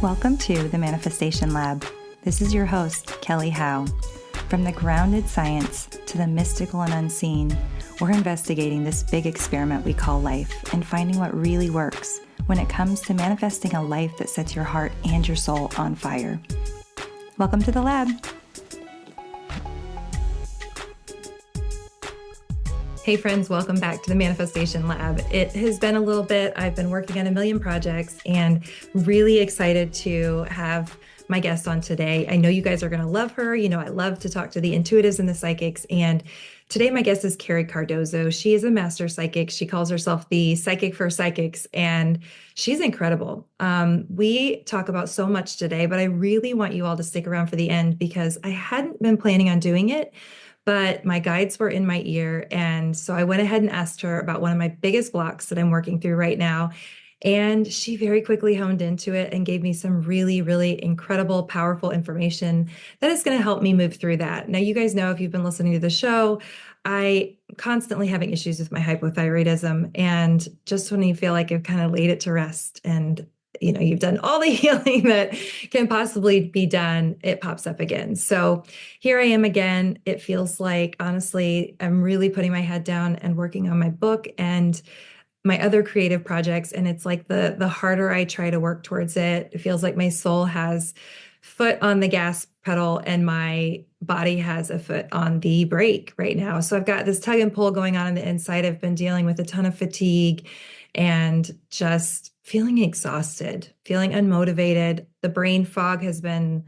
Welcome to the Manifestation Lab. This is your host, Kelly Howe. From the grounded science to the mystical and unseen, we're investigating this big experiment we call life and finding what really works when it comes to manifesting a life that sets your heart and your soul on fire. Welcome to the lab. Hey friends, welcome back to the Manifestation Lab. It has been a little bit. I've been working on a million projects and really excited to have my guest on today. I know you guys are going to love her. You know, I love to talk to the intuitives and the psychics. And today my guest is Carrie Cardozo. She is a master psychic. She calls herself the psychic for psychics, and she's incredible. We talk about so much today, but I really want you all to stick around for the end because I hadn't been planning on doing it, but my guides were in my ear. And so I went ahead and asked her about one of my biggest blocks that I'm working through right now. And she very quickly honed into it and gave me some really, really incredible, powerful information that is going to help me move through that. Now, you guys know, if you've been listening to the show, I constantly having issues with my hypothyroidism. And just when you feel like I've kind of laid it to rest and you've done all the healing that can possibly be done, it pops up again. So here I am again. It feels like, honestly, I'm really putting my head down and working on my book and my other creative projects. And it's like the harder I try to work towards it, it feels like my soul has foot on the gas pedal and my body has a foot on the brake right now. So I've got this tug and pull going on the inside. I've been dealing with a ton of fatigue and just feeling exhausted, feeling unmotivated. The brain fog has been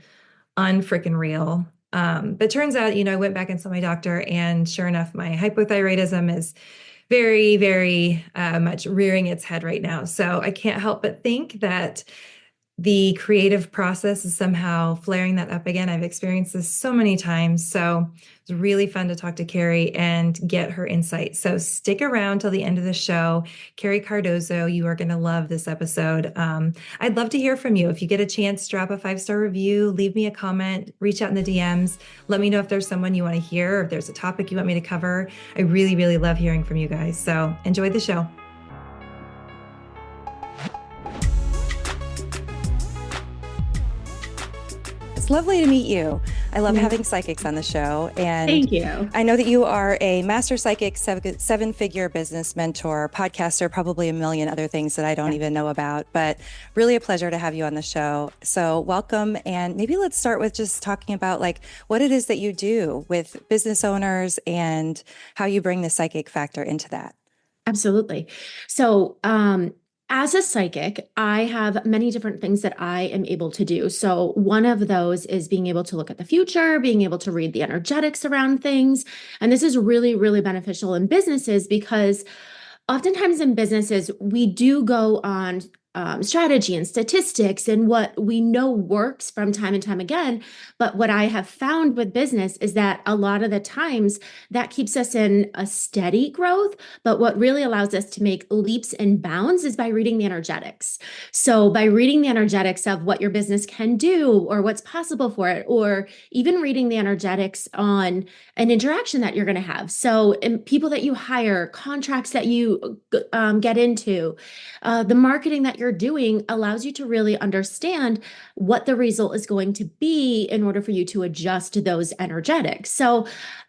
unfreaking real. But turns out, I went back and saw my doctor, and sure enough, my hypothyroidism is very, very much rearing its head right now. So I can't help but think that the creative process is somehow flaring that up again. I've experienced this so many times. So it's really fun to talk to Carrie and get her insight. So stick around till the end of the show. Carrie Cardozo, you are going to love this episode. I'd love to hear from you. If you get a chance, drop a 5-star review, leave me a comment, reach out in the DMs. Let me know if there's someone you want to hear, or if there's a topic you want me to cover. I really, really love hearing from you guys. So enjoy the show. Lovely to meet you. I love having psychics on the show. And thank you. I know that you are a master psychic, seven-figure business mentor, podcaster, probably a million other things that I don't even know about, but really a pleasure to have you on the show. So welcome. And maybe let's start with just talking about what it is that you do with business owners and how you bring the psychic factor into that. Absolutely. So, as a psychic, I have many different things that I am able to do. So one of those is being able to look at the future, being able to read the energetics around things. And this is really, really beneficial in businesses because oftentimes in businesses, we do go on strategy and statistics and what we know works from time and time again. But what I have found with business is that a lot of the times that keeps us in a steady growth. But what really allows us to make leaps and bounds is by reading the energetics. So by reading the energetics of what your business can do or what's possible for it, or even reading the energetics on an interaction that you're going to have. So people that you hire, contracts that you get into, the marketing that you're doing allows you to really understand what the result is going to be in order for you to adjust those energetics. So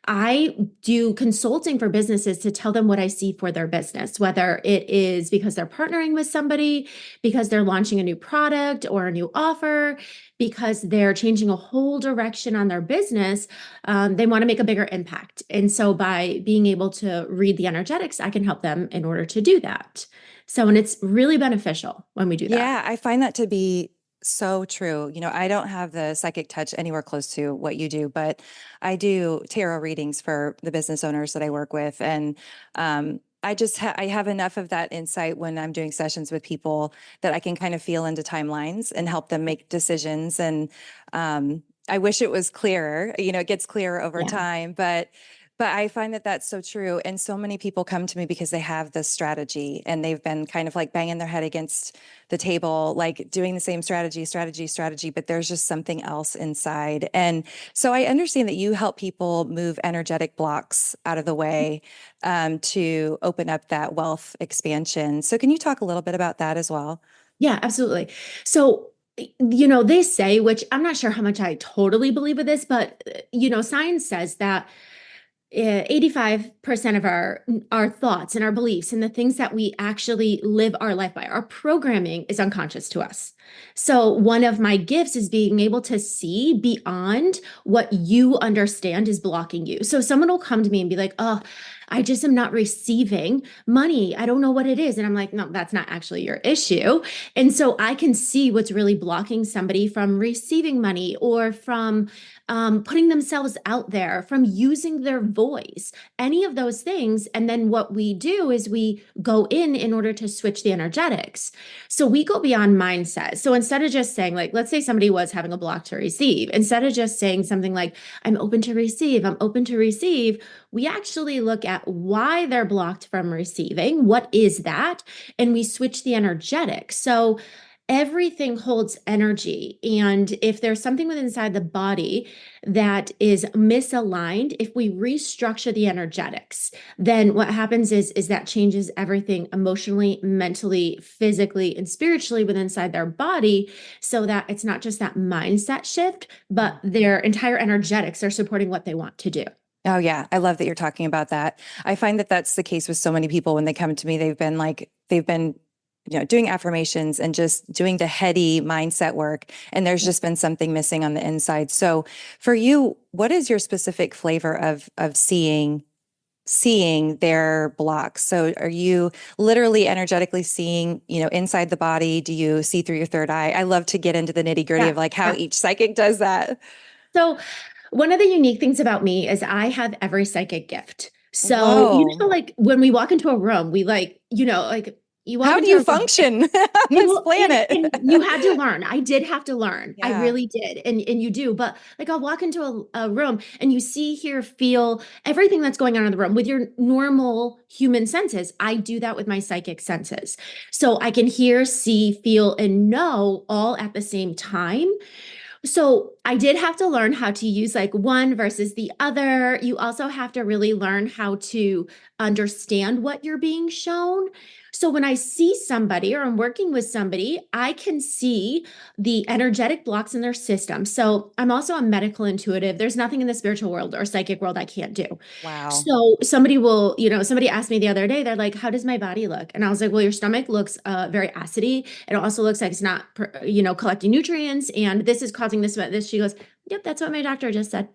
I do consulting for businesses to tell them what I see for their business, whether it is because they're partnering with somebody, because they're launching a new product or a new offer, because they're changing a whole direction on their business. They want to make a bigger impact. And so by being able to read the energetics, I can help them in order to do that. So, and it's really beneficial when we do that. Yeah, I find that to be so true. I don't have the psychic touch anywhere close to what you do, but I do tarot readings for the business owners that I work with. And I have enough of that insight when I'm doing sessions with people that I can kind of feel into timelines and help them make decisions. And I wish it was clearer. It gets clearer over time, but I find that that's so true. And so many people come to me because they have this strategy and they've been kind of banging their head against the table, doing the same strategy, but there's just something else inside. And so I understand that you help people move energetic blocks out of the way to open up that wealth expansion. So can you talk a little bit about that as well? Yeah, absolutely. So they say, which I'm not sure how much I totally believe with this, but science says that 85% of our thoughts and our beliefs and the things that we actually live our life by, our programming is unconscious to us. So one of my gifts is being able to see beyond what you understand is blocking you. So someone will come to me and be like, "Oh, I just am not receiving money. I don't know what it is." And I'm like, "No, that's not actually your issue." And so I can see what's really blocking somebody from receiving money or from putting themselves out there, from using their voice, any of those things. And then what we do is we go in order to switch the energetics. So we go beyond mindset. So instead of just saying, like, let's say somebody was having a block to receive, instead of just saying something like, "I'm open to receive, I'm open to receive," we actually look at why they're blocked from receiving. What is that? And we switch the energetics. So everything holds energy. And if there's something within inside the body that is misaligned, if we restructure the energetics, then what happens is that changes everything emotionally, mentally, physically, and spiritually within inside their body, so that it's not just that mindset shift, but their entire energetics are supporting what they want to do. Oh yeah, I love that you're talking about that. I find that that's the case with so many people when they come to me. They've been doing affirmations and just doing the heady mindset work, and there's just been something missing on the inside. So for you, what is your specific flavor of seeing their blocks? So are you literally energetically seeing, inside the body? Do you see through your third eye? I love to get into the nitty-gritty Yeah. of like how Yeah. each psychic does that. So one of the unique things about me is I have every psychic gift. So, Whoa. like when we walk into a room, we like you walk How do into you a room. function on this planet? And you had to learn. I did have to learn. I Yeah. really did. And you do. But like I'll walk into a room and you see, hear, feel everything that's going on in the room with your normal human senses. I do that with my psychic senses. So I can hear, see, feel, and know all at the same time. So I did have to learn how to use like one versus the other. You also have to really learn how to understand what you're being shown. So when I see somebody or I'm working with somebody, I can see the energetic blocks in their system. So I'm also a medical intuitive. There's nothing in the spiritual world or psychic world I can't do. Wow. So somebody asked me the other day, they're like, "How does my body look?" And I was like, "Well, your stomach looks very acidy. It also looks like it's not, collecting nutrients. And this is causing this." She goes, "Yep, that's what my doctor just said."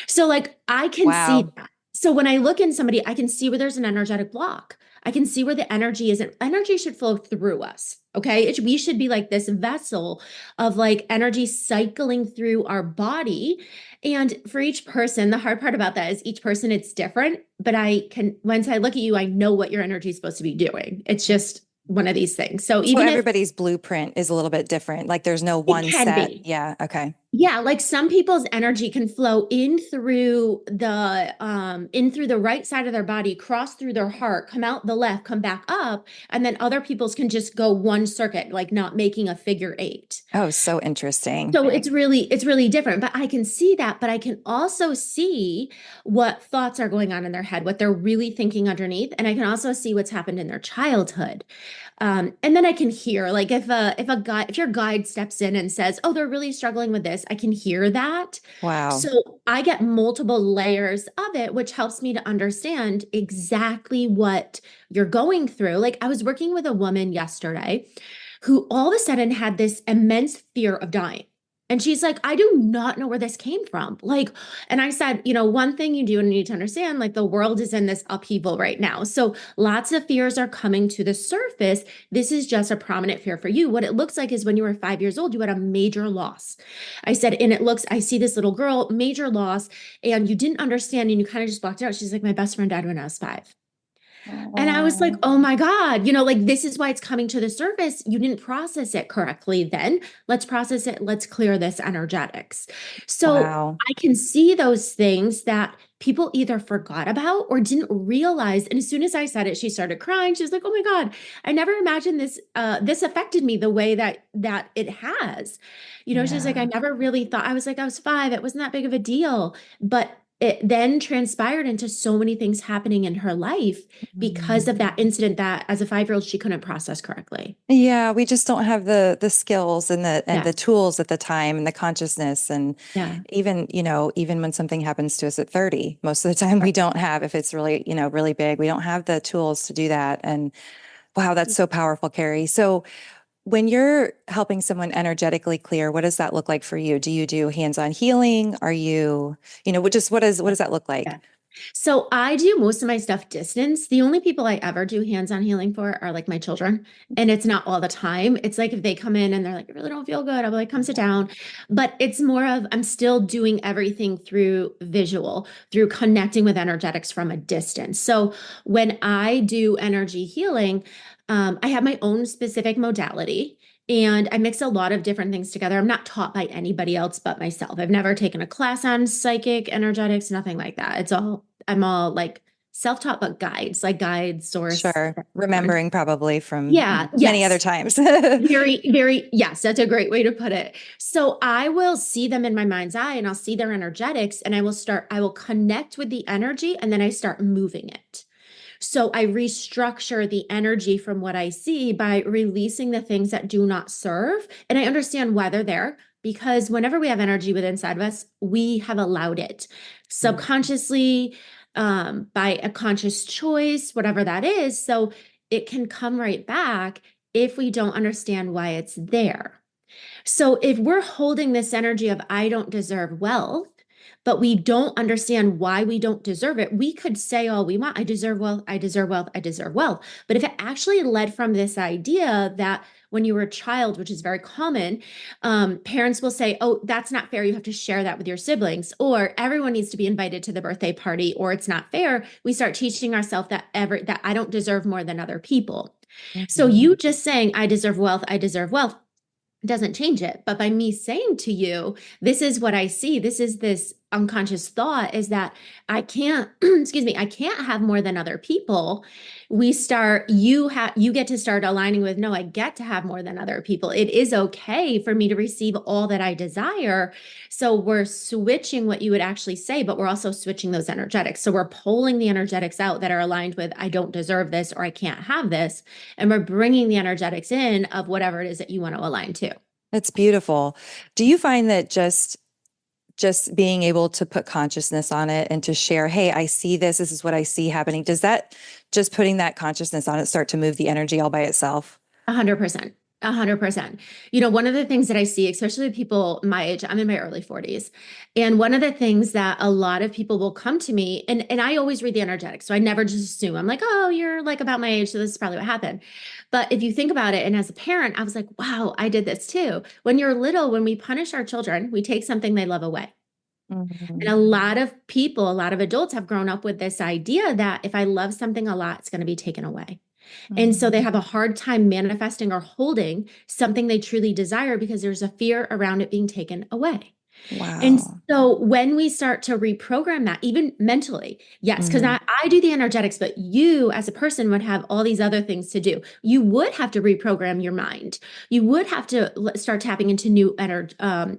So like I can see Wow. that. So when I look in somebody, I can see where there's an energetic block. I can see where the energy is. And energy should flow through us. Okay. We should be like this vessel of like energy cycling through our body. And for each person, the hard part about that is each person, it's different. But once I look at you, I know what your energy is supposed to be doing. It's just one of these things. So So even if everybody's blueprint is a little bit different. Like there's no it one can set. be, Yeah. Okay. yeah, like some people's energy can flow in through the right side of their body, cross through their heart, come out the left, come back up, and then other people's can just go one circuit, like not making a figure eight. Oh, so interesting. So it's really different, but I can see that, but I can also see what thoughts are going on in their head, what they're really thinking underneath, and I can also see what's happened in their childhood. And then I can hear, like if your guide steps in and says, "Oh, they're really struggling with this," I can hear that. Wow. So I get multiple layers of it, which helps me to understand exactly what you're going through. Like I was working with a woman yesterday who all of a sudden had this immense fear of dying. And she's like, "I do not know where this came from." Like, and I said, one thing you do need to understand, like the world is in this upheaval right now. So lots of fears are coming to the surface. This is just a prominent fear for you. What it looks like is when you were 5 years old, you had a major loss. I said, and I see this little girl, major loss, and you didn't understand and you kind of just blocked it out. She's like, "My best friend died when I was 5." And I was like, Oh, "Oh my God, like this is why it's coming to the surface. You didn't process it correctly then. Let's process it. Let's clear this energetics." So wow. I can see those things that people either forgot about or didn't realize. And as soon as I said it, she started crying. She was like, "Oh my God, I never imagined this affected me the way that it has." She's like, "I Yeah. never really thought." I was like, "I was 5. It wasn't that big of a deal." But it then transpired into so many things happening in her life because of that incident that as a 5-year-old, she couldn't process correctly. Yeah, we just don't have the skills and the Yes. tools at the time and the consciousness. And Yeah. even, even when something happens to us at 30, most of the time we don't have, if it's really, really big, we don't have the tools to do that. And wow, that's so powerful, Carrie. So when you're helping someone energetically clear, what does that look like for you? Do you do hands-on healing? Are you, what does that look like? Yeah. So I do most of my stuff distance. The only people I ever do hands-on healing for are like my children. And it's not all the time. It's like if they come in and they're like, I really don't feel good, I'll be like, come sit down. But it's more of I'm still doing everything through visual, through connecting with energetics from a distance. So when I do energy healing, I have my own specific modality. And I mix a lot of different things together. I'm not taught by anybody else but myself. I've never taken a class on psychic energetics, nothing like that. I'm all like self-taught, but guides, like guide source. Sure. Remembering probably from Yeah. many other Yes. times. Very, very, yes, that's a great way to put it. So I will see them in my mind's eye and I'll see their energetics and I will connect with the energy and then I start moving it. So I restructure the energy from what I see by releasing the things that do not serve. And I understand why they're there because whenever we have energy within inside of us, we have allowed it subconsciously, by a conscious choice, whatever that is. So it can come right back if we don't understand why it's there. So if we're holding this energy of I don't deserve wealth, but we don't understand why we don't deserve it, we could say all we want, I deserve wealth, I deserve wealth, I deserve wealth. But if it actually led from this idea that when you were a child, which is very common, parents will say, oh, that's not fair. You have to share that with your siblings, or everyone needs to be invited to the birthday party, or it's not fair. We start teaching ourselves that I don't deserve more than other people. So you just saying, I deserve wealth, doesn't change it. But by me saying to you, this is what I see, this unconscious thought is that I can't, excuse me, I can't have more than other people. You get to start aligning with, no, I get to have more than other people. It is okay for me to receive all that I desire. So we're switching what you would actually say, but we're also switching those energetics. So we're pulling the energetics out that are aligned with, I don't deserve this, or I can't have this. And we're bringing the energetics in of whatever it is that you want to align to. That's beautiful. Do you find that just being able to put consciousness on it and to share, hey, I see this, this is what I see happening. Does that just putting that consciousness on it start to move the energy all by itself? 100%. 100%. One of the things that I see, especially with people my age, I'm in my early 40s. And one of the things that a lot of people will come to me, and I always read the energetics. So I never just assume, I'm like, oh, you're like about my age. So this is probably what happened. But if you think about it, and as a parent, I was like, wow, I did this too. When you're little, when we punish our children, we take something they love away. And a lot of people, a lot of adults have grown up with this idea that if I love something a lot, it's going to be taken away. And so they have a hard time manifesting or holding something they truly desire because there's a fear around it being taken away. And Wow. so when we start to reprogram that, even mentally, yes, because I do the energetics, but you as a person would have all these other things to do. You would have to reprogram your mind. You would have to start tapping into new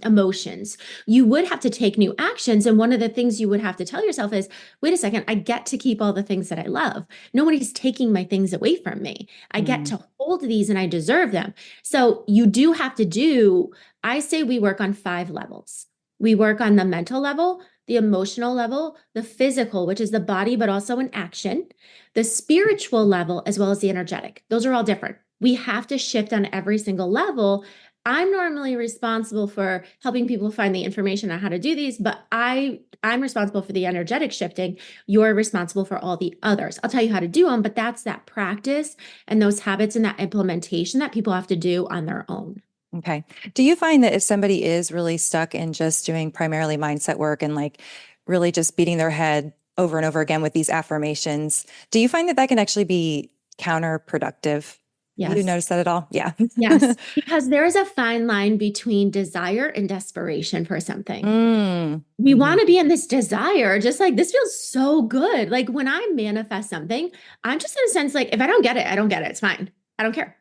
emotions. You would have to take new actions. And one of the things you would have to tell yourself is, wait a second, I get to keep all the things that I love. Nobody's taking my things away from me. I get to hold these and I deserve them. So you do have to do, I say we work on 5 levels. We work on the mental level, the emotional level, the physical, which is the body, but also an action, the spiritual level, as well as the energetic. Those are all different. We have to shift on every single level. I'm normally responsible for helping people find the information on how to do these, but I'm responsible for the energetic shifting. You're responsible for all the others. I'll tell you how to do them, but that's that practice and those habits and that implementation that people have to do on their own. Okay. Do you find that if somebody is really stuck in just doing primarily mindset work and like really just beating their head over and over again with these affirmations, do you find that that can actually be counterproductive? Yes. Have you noticed that at all? Yeah. Yes, because there is a fine line between desire and desperation for something. We want to be in this desire, just like this feels so good. Like when I manifest something, I'm just in a sense like, if I don't get it, I don't get it. It's fine. I don't care.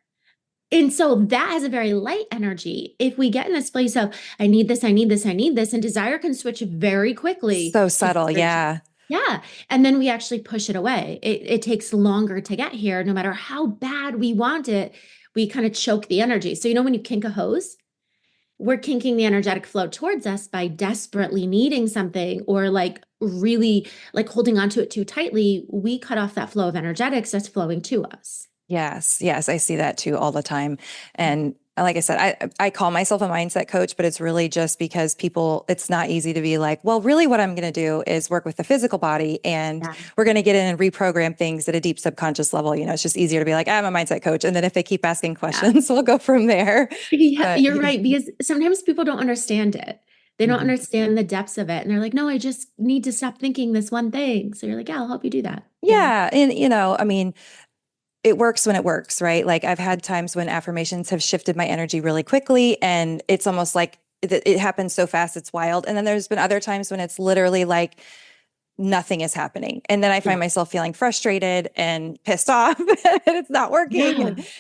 And so that has a very light energy. If we get in this place of, I need this, I need this, I need this, and desire can switch very quickly So to subtle. frustration. Yeah. Yeah. And then we actually push it away. It takes longer to get here, no matter how bad we want it. We kind of choke the energy. So, when you kink a hose, we're kinking the energetic flow towards us by desperately needing something or like really like holding onto it too tightly. We cut off that flow of energetics that's flowing to us. Yes, yes, I see that too all the time. And like I said, I call myself a mindset coach, but it's really just because it's not easy to be like, well, really what I'm going to do is work with the physical body and Yeah. we're going to get in and reprogram things at a deep subconscious level. It's just easier to be like, I'm a mindset coach. And then if they keep asking Yeah. questions, we'll go from there. Yeah, But you're right. Because sometimes people don't understand it. They don't Mhm. understand the depths of it. And they're like, no, I just need to stop thinking this one thing. So you're like, yeah, I'll help you do that. Yeah. Yeah. And, I mean, it works when it works, right? Like I've had times when affirmations have shifted my energy really quickly and it's almost like it happens so fast, it's wild. And then there's been other times when it's literally like nothing is happening. And then I Yeah. find myself feeling frustrated and pissed off and it's not working.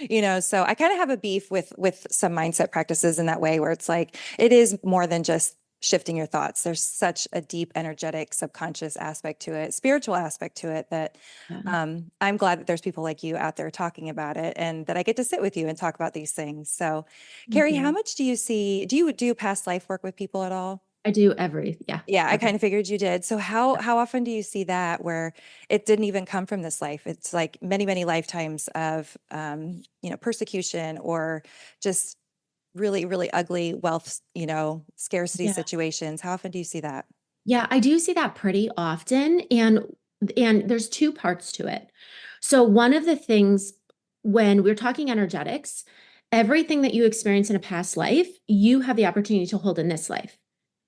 Yeah. And, so I kind of have a beef with some mindset practices in that way where it's like, it is more than just shifting your thoughts. There's such a deep, energetic, subconscious aspect to it, spiritual aspect to it that Yeah. I'm glad that there's people like you out there talking about it and that I get to sit with you and talk about these things. So, Thank Carrie, how you. much do you do past life work with people at all? I do yeah, Yeah, I every. kind of figured you did. So how often do you see that where it didn't even come from this life? It's like many, many lifetimes of persecution or just really, really ugly wealth, scarcity Yeah. situations. How often do you see that? Yeah, I do see that pretty often. And there's two parts to it. So one of the things when we're talking energetics, everything that you experience in a past life, you have the opportunity to hold in this life.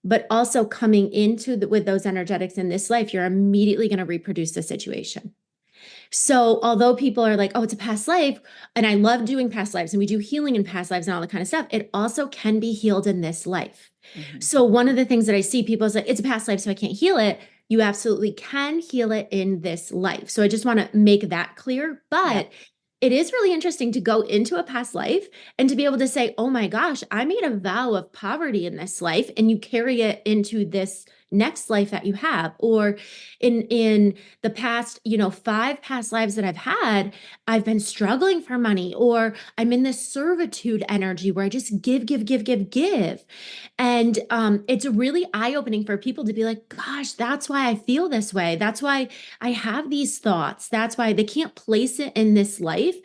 But also coming into with those energetics in this life, you're immediately going to reproduce the situation. So, although people are like, oh, it's a past life, and I love doing past lives, and we do healing in past lives and all that kind of stuff, it also can be healed in this life. Mhm. So, one of the things that I see people is like, it's a past life, so I can't heal it. You absolutely can heal it in this life. So, I just want to make that clear. Yep. But it is really interesting to go into a past life and to be able to say, oh my gosh, I made a vow of poverty in this life, and you carry it into this next life that you have. Or in the past, 5 past lives that I've had, I've been struggling for money, or I'm in this servitude energy where I just give, give, give, give, give. And it's really eye-opening for people to be like, gosh, that's why I feel this way. That's why I have these thoughts. That's why they can't place it in this life.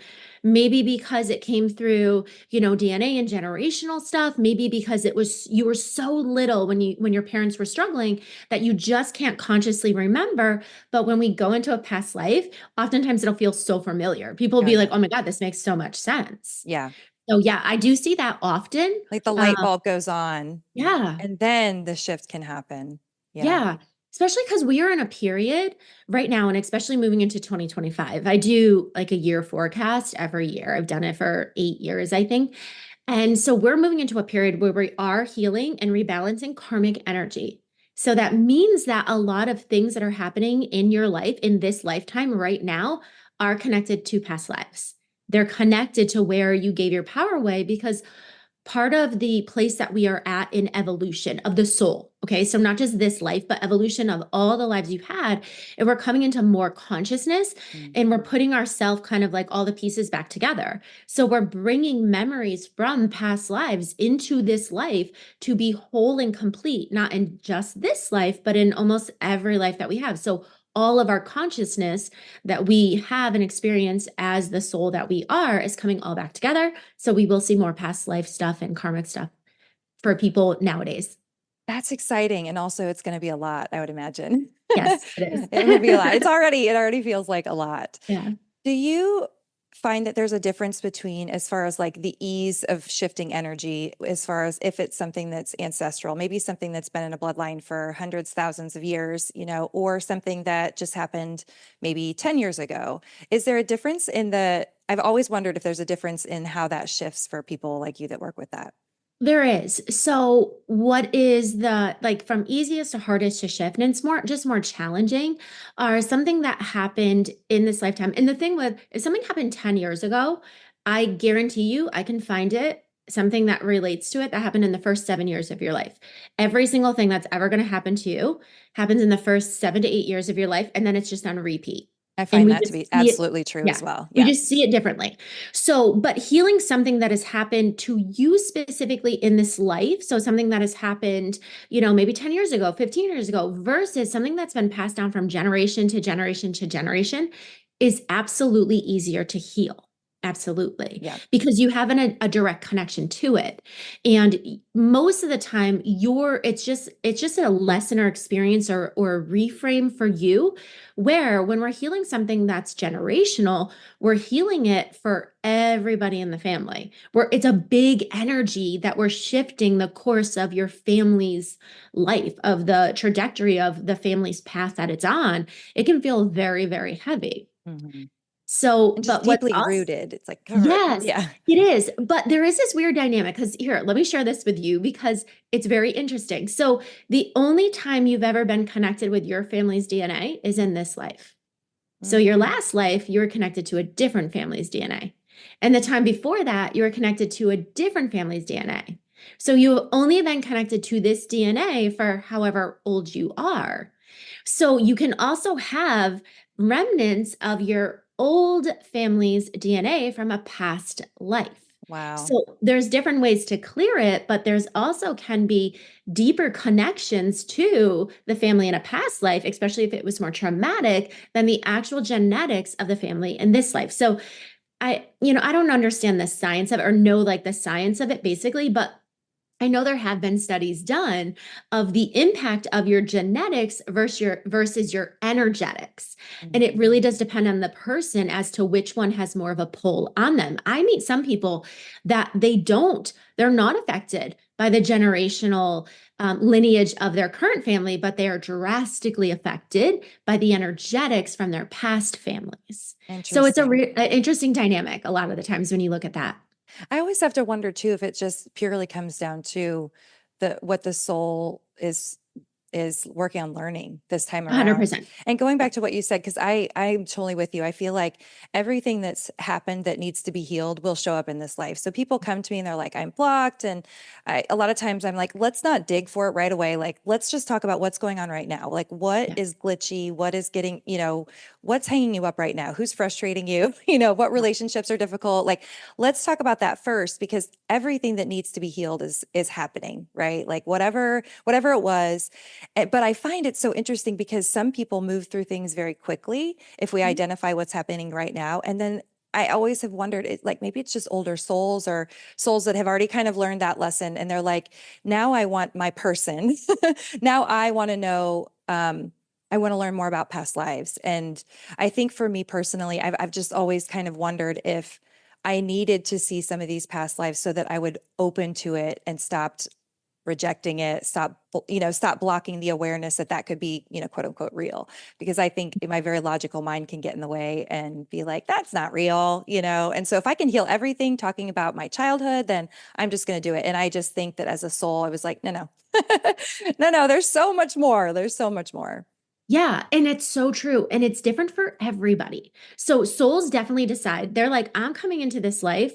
Maybe because it came through, DNA and generational stuff. Maybe because you were so little when your parents were struggling that you just can't consciously remember. But when we go into a past life, oftentimes it'll feel so familiar. People will Oh be like, yeah. oh my God, this makes so much sense. Yeah. So yeah, I do see that often. Like the Um, light bulb goes on yeah. and then the shift can happen. Yeah. Yeah, especially because we are in a period right now, and especially moving into 2025. I do like a year forecast every year. I've done it for 8 years, I think. And so we're moving into a period where we are healing and rebalancing karmic energy. So that means that a lot of things that are happening in your life in this lifetime right now are connected to past lives. They're connected to where you gave your power away because part of the place that we are at in evolution of the soul. Okay. So, not just this life, but evolution of all the lives you've had. And we're coming into more consciousness Mm. and we're putting ourselves kind of like all the pieces back together. So, we're bringing memories from past lives into this life to be whole and complete, not in just this life, but in almost every life that we have. So, all of our consciousness that we have and experience as the soul that we are is coming all back together. So we will see more past life stuff and karmic stuff for people nowadays. That's exciting. And also it's going to be a lot, I would imagine. Yes, it is. It will be a lot. It already feels like a lot. Yeah. Do you find that there's a difference between as far as like the ease of shifting energy, as far as if it's something that's ancestral, maybe something that's been in a bloodline for hundreds, thousands of years, or something that just happened maybe 10 years ago? Is there a difference I've always wondered if there's a difference in how that shifts for people like you that work with that. There is. So, what is the like from easiest to hardest to shift? And it's more challenging, are something that happened in this lifetime. And the thing with if something happened 10 years ago, I guarantee you, I can find it, something that relates to it that happened in the first 7 years of your life. Every single thing that's ever going to happen to you happens in the first 7 to 8 years of your life, and then it's just on repeat. I And find we that to just be see it. absolutely true Yeah. as well. We Yeah. just see it differently. So, but healing something that has happened to you specifically in this life, so something that has happened, maybe 10 years ago, 15 years ago, versus something that's been passed down from generation to generation to generation, is absolutely easier to heal. Absolutely. Yeah. Because you have a direct connection to it. And most of the time it's just a lesson or experience or a reframe for you, where when we're healing something that's generational, we're healing it for everybody in the family. Where it's a big energy that we're shifting the course of your family's life, of the trajectory of the family's path that it's on. It can feel very, very heavy. Mhm. So, And just but what's deeply also, rooted. It's like, yes, yeah. it is. But there is this weird dynamic, because here, let me share this with you because it's very interesting. So, the only time you've ever been connected with your family's DNA is in this life. So, your Mhm. last life, you were connected to a different family's DNA. And the time before that, you were connected to a different family's DNA. So, you've only been connected to this DNA for however old you are. So, you can also have remnants of your old family's DNA from a past life. Wow. So there's different ways to clear it, but there's also can be deeper connections to the family in a past life, especially if it was more traumatic than the actual genetics of the family in this life. So I don't understand the science of it or know like the science of it basically, but I know there have been studies done of the impact of your genetics versus your energetics. And it Mhm. really does depend on the person as to which one has more of a pull on them. I meet some people that they're not affected by the generational lineage of their current family, but they are drastically affected by the energetics from their past families. So it's Interesting. an interesting dynamic a lot of the times when you look at that. I always have to wonder too if it just purely comes down to what the soul is working on learning this time around. 100%. And going Yeah. back to what you said, because I'm totally with you. I feel like everything that's happened that needs to be healed will show up in this life. So people come to me and they're like, I'm blocked. And a lot of times I'm like, let's not dig for it right away. Like, let's just talk about what's going on right now. Like, what Yeah. is glitchy? What is getting, what's hanging you up right now? Who's frustrating you? What relationships are difficult? Like, let's talk about that first, because everything that needs to be healed is happening, right? Like whatever it was. But I find it so interesting because some people move through things very quickly if we Mhm. identify what's happening right now. And then I always have wondered, like maybe it's just older souls or souls that have already kind of learned that lesson. And they're like, now I want my person. Now I want to know, I want to learn more about past lives. And I think for me personally, I've just always kind of wondered if I needed to see some of these past lives so that I would open to it and stopped rejecting it, stop blocking the awareness that could be, quote unquote real. Because I think my very logical mind can get in the way and be like, that's not real. And so if I can heal everything talking about my childhood, then I'm just going to do it. And I just think that as a soul, I was like, no, no, there's so much more. There's so much more. Yeah, and it's so true. And it's different for everybody. So souls definitely decide, they're like, I'm coming into this life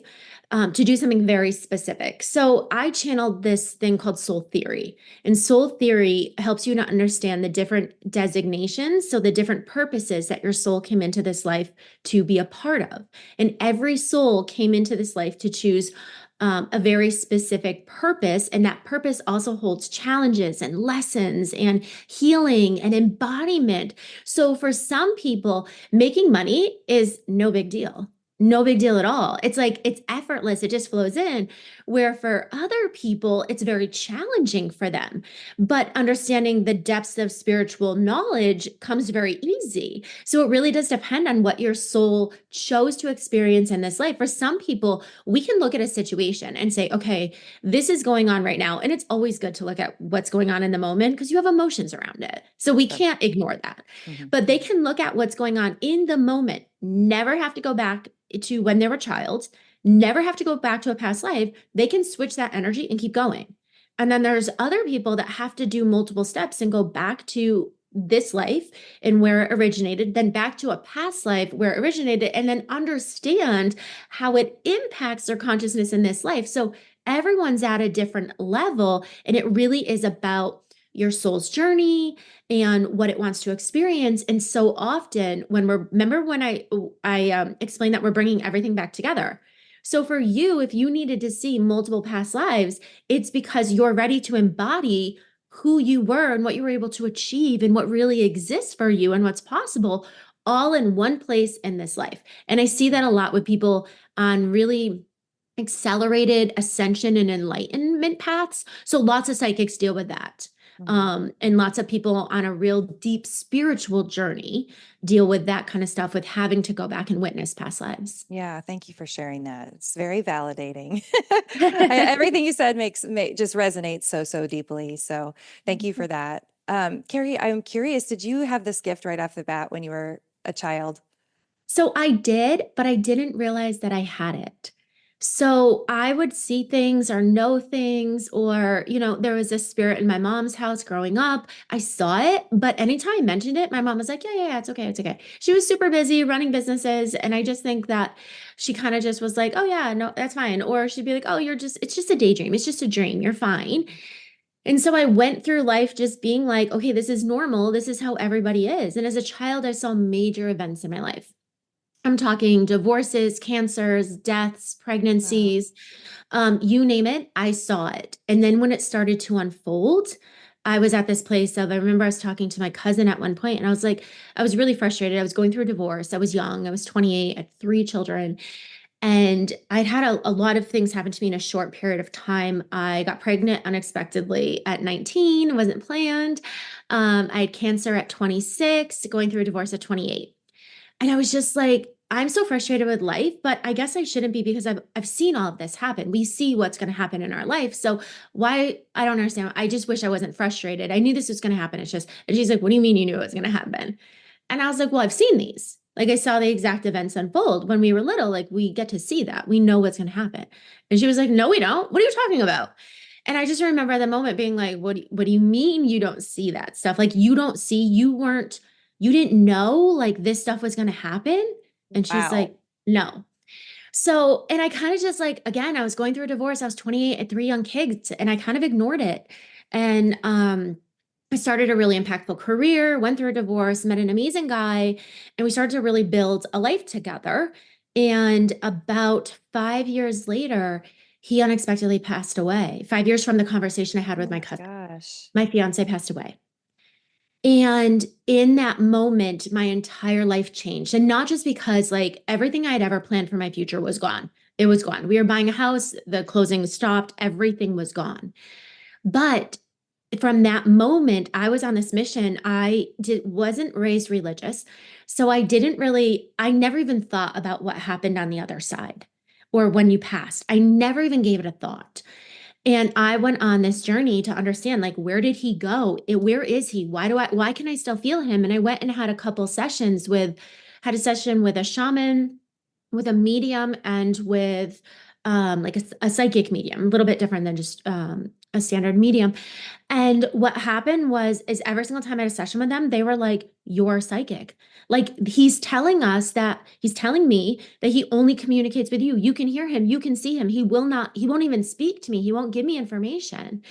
to do something very specific. So I channeled this thing called soul theory. And soul theory helps you to understand the different designations. So the different purposes that your soul came into this life to be a part of. And every soul came into this life to choose a very specific purpose. And that purpose also holds challenges and lessons and healing and embodiment. So for some people, making money is no big deal. No big deal at all. It's like it's effortless, it just flows in. Where for other people, it's very challenging for them. But understanding the depths of spiritual knowledge comes very easy. So it really does depend on what your soul chose to experience in this life. For some people, we can look at a situation and say, okay, this is going on right now. And it's always good to look at what's going on in the moment because you have emotions around it. So we Sure. can't ignore that. Mhm. But they can look at what's going on in the moment, never have to go back to when they were a child, never have to go back to a past life. They can switch that energy and keep going. And then there's other people that have to do multiple steps and go back to this life and where it originated, then back to a past life where it originated, and then understand how it impacts their consciousness in this life. So everyone's at a different level, and it really is about your soul's journey and what it wants to experience. And so often remember when I explained that we're bringing everything back together. So for you, if you needed to see multiple past lives, it's because you're ready to embody who you were and what you were able to achieve and what really exists for you and what's possible all in one place in this life. And I see that a lot with people on really accelerated ascension and enlightenment paths. So lots of psychics deal with that. And lots of people on a real deep spiritual journey deal with that kind of stuff, with having to go back and witness past lives. Yeah, thank you for sharing that. It's very validating. Everything you said just resonates so deeply. So thank you for that. Carrie, I'm curious, did you have this gift right off the bat when you were a child? So I did, but I didn't realize that I had it. So I would see things or know things, or, there was a spirit in my mom's house growing up. I saw it, but anytime I mentioned it, my mom was like, yeah, it's okay. It's okay. She was super busy running businesses. And I just think that she kind of just was like, oh yeah, no, that's fine. Or she'd be like, oh, it's just a daydream. It's just a dream. You're fine. And so I went through life just being like, okay, this is normal. This is how everybody is. And as a child, I saw major events in my life. I'm talking divorces, cancers, deaths, Wow. pregnancies, you name it, I saw it. And then when it started to unfold, I was at this place of, I remember I was talking to my cousin at one point, and I was like, I was really frustrated. I was going through a divorce. I was young. I was 28. I had 3 children. And I'd had a lot of things happen to me in a short period of time. I got pregnant unexpectedly at 19, it wasn't planned. I had cancer at 26, going through a divorce at 28. And I was just like, I'm so frustrated with life, but I guess I shouldn't be, because I've seen all of this happen. We see what's going to happen in our life. So why? I don't understand. I just wish I wasn't frustrated. I knew this was going to happen. And she's like, what do you mean you knew it was going to happen? And I was like, well, I've seen these. Like, I saw the exact events unfold when we were little. Like, we get to see that. We know what's going to happen. And she was like, no, we don't. What are you talking about? And I just remember at the moment being like, what do you mean you don't see that stuff? Like, you don't see, you didn't know like this stuff was going to happen? And she's Wow. like, no. So, and I kind of just like, again, I was going through a divorce. I was 28 and 3 young kids, and I kind of ignored it. And I started a really impactful career, went through a divorce, met an amazing guy, and we started to really build a life together. And about 5 years later, he unexpectedly passed away. 5 years from the conversation I had Oh with my my cousin, gosh. my fiance passed away. And in that moment, my entire life changed. And not just because like everything I had ever planned for my future was gone. It was gone. We were buying a house, the closing stopped, everything was gone. But from that moment, I was on this mission. Wasn't raised religious. So I never even thought about what happened on the other side or when you passed. I never even gave it a thought. And I went on this journey to understand, like, where did he go? Where is he? Why can I still feel him? And I went and had a couple sessions had a session with a shaman, with a medium, and with like a psychic medium, a little bit different than just a standard medium. And what happened is every single time I had a session with them, they were like, you're psychic. Like, he's telling me that he only communicates with you. You can hear him, you can see him. He won't even speak to me. He won't give me information.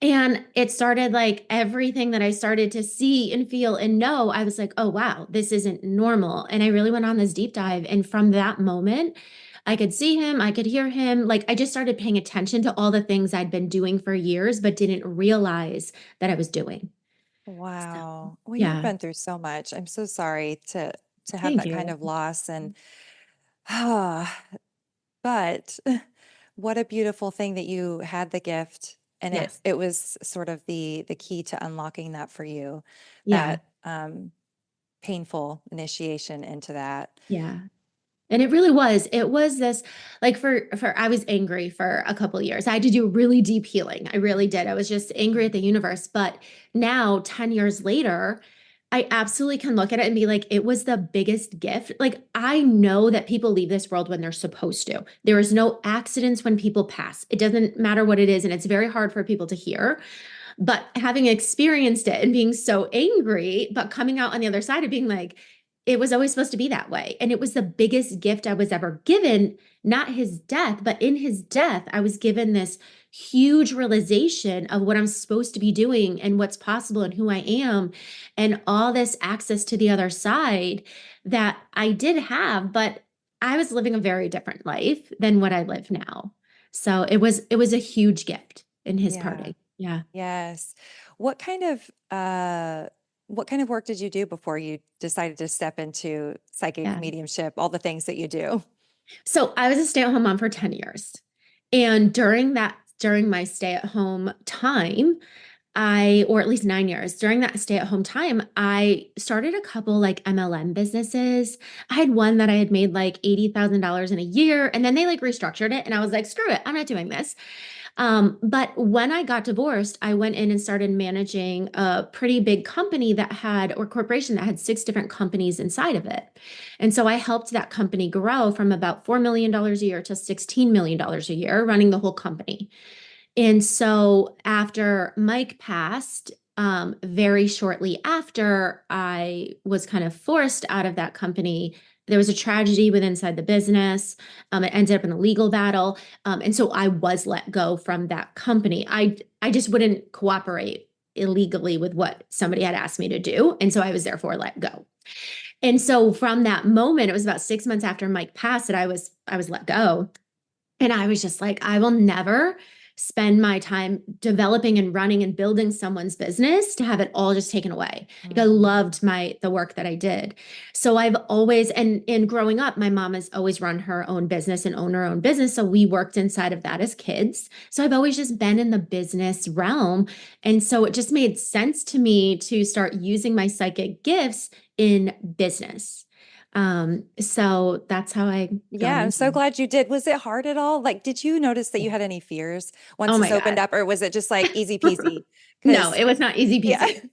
And it started like everything that I started to see and feel and know, I was like, oh, wow, this isn't normal. And I really went on this deep dive. And from that moment, I could see him, I could hear him. Like, I just started paying attention to all the things I'd been doing for years, but didn't realize that I was doing. So, Wow. Well, you've yeah, been through so much. I'm so sorry to have thank that kind you. of loss, and but what a beautiful thing that you had the gift, and it Yes. it was sort of the key to unlocking that for you, Yeah. that painful initiation into that. Yeah. And it really was. It was this, like, for I was angry for a couple of years. I had to do really deep healing. I really did. I was just angry at the universe. But now, 10 years later, I absolutely can look at it and be like, it was the biggest gift. Like, I know that people leave this world when they're supposed to. There is no accidents when people pass. It doesn't matter what it is. And it's very hard for people to hear. But having experienced it and being so angry, but coming out on the other side of being like, it was always supposed to be that way. And it was the biggest gift I was ever given, not his death, but in his death, I was given this huge realization of what I'm supposed to be doing and what's possible and who I am, and all this access to the other side that I did have, but I was living a very different life than what I live now. So it was a huge gift in his Yeah. parting. Yeah. Yes. What kind of work did you do before you decided to step into psychic Yeah. mediumship, all the things that you do? So I was a stay-at-home mom for 10 years. And during my stay-at-home time, or at least 9 years, during that stay-at-home time, I started a couple like MLM businesses. I had one that I had made like $80,000 in a year, and then they like restructured it. And I was like, screw it, I'm not doing this. But when I got divorced, I went in and started managing a pretty big company or corporation that had 6 different companies inside of it. And so I helped that company grow from about $4 million a year to $16 million a year, running the whole company. And so after Mike passed, very shortly after, I was kind of forced out of that company. There was a tragedy within inside the business. It ended up in a legal battle. And so I was let go from that company. I just wouldn't cooperate illegally with what somebody had asked me to do. And so I was therefore let go. And so from that moment, it was about 6 months after Mike passed that I was let go. And I was just like, I will never spend my time developing and running and building someone's business to have it all just taken away. Like I loved the work that I did. So I've always, and in growing up, my mom has always run her own business and owned her own business. So we worked inside of that as kids. So I've always just been in the business realm. And so it just made sense to me to start using my psychic gifts in business. So that's how I Yeah, got I'm into so it. glad you did. Was it hard at all? Like, did you notice that you had any fears once Oh this my opened God. up, or was it just like easy peasy? No, Because it was not easy yeah. peasy.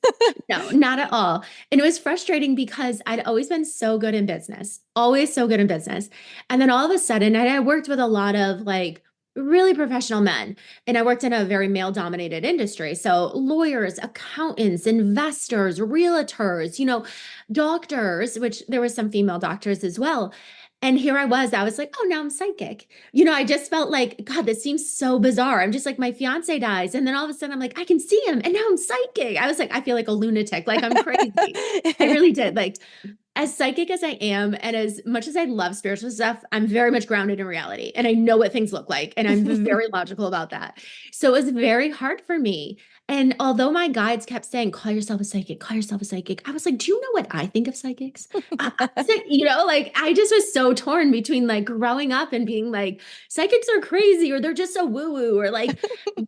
No, not at all. And it was frustrating because I'd always been so good in business, always so good in business. And then all of a sudden, and I worked with a lot of like really professional men, and I worked in a very male dominated industry. So lawyers, accountants, investors, realtors, doctors, which there were some female doctors as well. And here I was like, oh, now I'm psychic. I just felt like, God, this seems so bizarre. I'm just like, my fiance dies. And then all of a sudden I'm like, I can see him. And now I'm psychic. I was like, I feel like a lunatic. Like I'm crazy. I really did. Like, as psychic as I am, and as much as I love spiritual stuff, I'm very much grounded in reality and I know what things look like. And I'm very logical about that. So it was very hard for me. And although my guides kept saying, call yourself a psychic, call yourself a psychic, I was like, do you know what I think of psychics? Like I just was so torn between like growing up and being like, psychics are crazy or they're just so woo woo or like,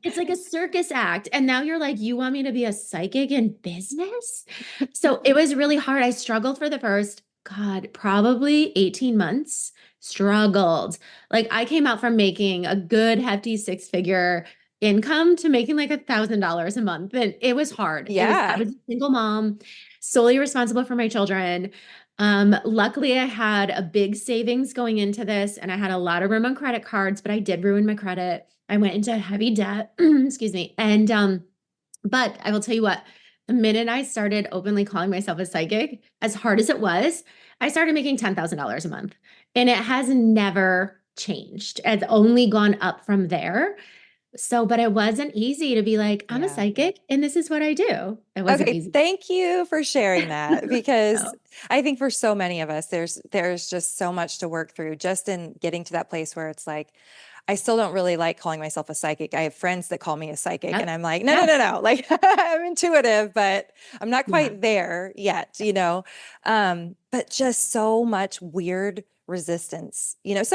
it's like a circus act. And now you're like, you want me to be a psychic in business? So it was really hard. I struggled for the first, God, probably 18 months. Struggled. Like I came out from making a good hefty 6-figure income to making like $1,000 a month. And it was hard. I Yeah. was a single mom, solely responsible for my children. Luckily I had a big savings going into this and I had a lot of room on credit cards, but I did ruin my credit. I went into heavy debt, excuse me. And, but I will tell you what, the minute I started openly calling myself a psychic, as hard as it was, I started making $10,000 a month and it has never changed. It's only gone up from there. So, but it wasn't easy to be like, I'm a Yeah. psychic and this is what I do. It wasn't Okay, easy. thank you for sharing that because No. I think for so many of us there's just so much to work through just in getting to that place where it's like I still don't really like calling myself a psychic. I have friends that call me a psychic and Yep. I'm like, no, no, Yeah. no, no. Like I'm intuitive, but I'm not Yeah. quite there yet. But just so much weird resistance. There is.